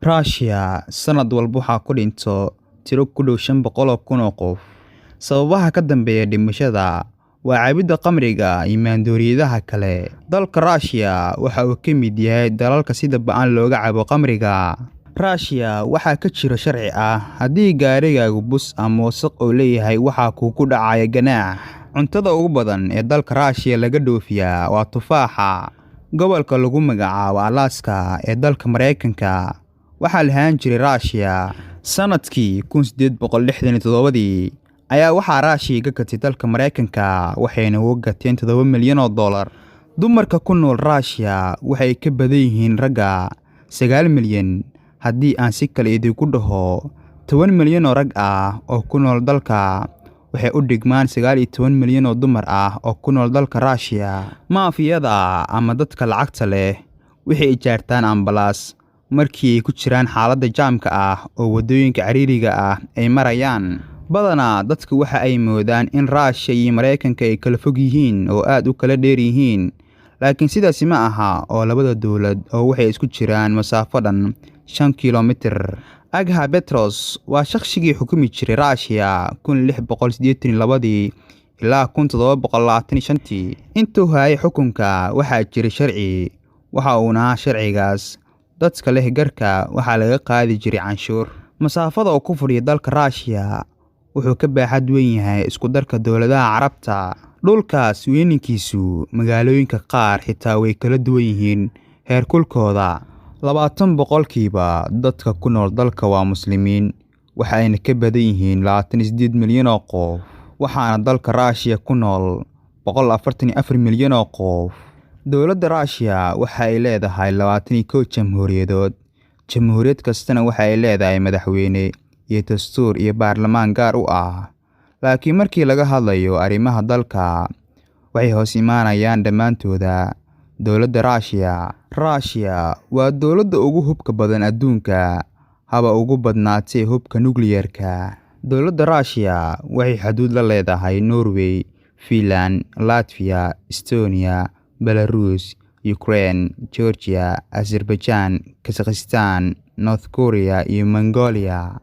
Russia sanad walba waxaa ku dhinto tiro ku dhow 500,000 oo qof. Sababaha ka dambeeya dhimashada waa cabidda khamriga iyo maandooriyaha kale. Dalka Russia waxa uu ka mid yahay dalalka sida ba'an looga cabo khamriga. Russia waxaa ka jira sharci ah haddii gaarigaagu bus ama wasakh uu leeyahay waxaa kugu dhacaya ganaax. Cuntada ugu badan ee dalka Russia laga dhoofiyaa waa tufaaxa. Gobolka lagu magacaabo Alaska ee dalka Mareykanka waxaa lahaan jiray Russia sanadkii 1867 ayaa waxaa Russia ka gatay dalka Mareykanka waxayna uga gateen $7 milyan. Dumarka ku nool Russia waxay ka badan yihiin ragga 9 milyan. Haddii aan si kale idinku dhaho 10 milyan oo rag ah oo ku nool dalka waxay u dhigmaan 19 milyan oo dumar ah oo ku nool dalka Russia. Maafiyada ama dadka lacagta leh waxay ijaartaan ambalaas markii ay ku jiraan xaaladda jaamka ah oo wadooyinka ciriiriga ah ay marayaan. Badanaa dadku waxa ay moodaan in Russia iyo Mareykanka ay kala fog yihiin oo aad u kala dheer yihiin, laakiin sidaas ma aha oo labada dawlad oo waxay isku jiraan masaafo dhan 5 kiiloomitir. Agha Petros waa shakhsigii xukumi jiray Russia 1682 ilaa 1725. Intuu hayay xukunka waxaa jiray sharci, waxa uuna sharcigaas dadka leh garka waxaa laga qaadi jiray canshuur. Masaafada uu ku fadhiyo dalka Russia wuxuu ka baaxad weyn yahay isku darka dawladaha Carabta. Dhulkaas weynankiisu magaalooyinka qaar xitaa way kala duwan yihiin heerkulkooda. 20% dadka ku nool dalka waa Muslimiin, waxayna ka badan yihiin 28 milyan oo qof. Waxaana dalka Russia ku nool 144 milyan oo qof. Dawladda Russia waxa ay leedahay 21 jamhuuriyadood. Jamhuuriyad kastana waxa ay leedahay madaxweyne iyo dastuur iyo baarlamaan gaar u ah. Laakiin markii laga hadlayo arrimaha dalka waxay hoos imaanayaan dhammaantooda dawladda Russia. Russia waa dawladda ugu hubka badan adduunka, haba ugu badnaatay hubka nuclear-ka. Dawladda Russia waxay xuduud la leedahay Norway, Finland, Latvia, Estonia, Belarus, Ukraine, Georgia, Azerbaijan, Kazakhstan, North Korea iyo Mongolia.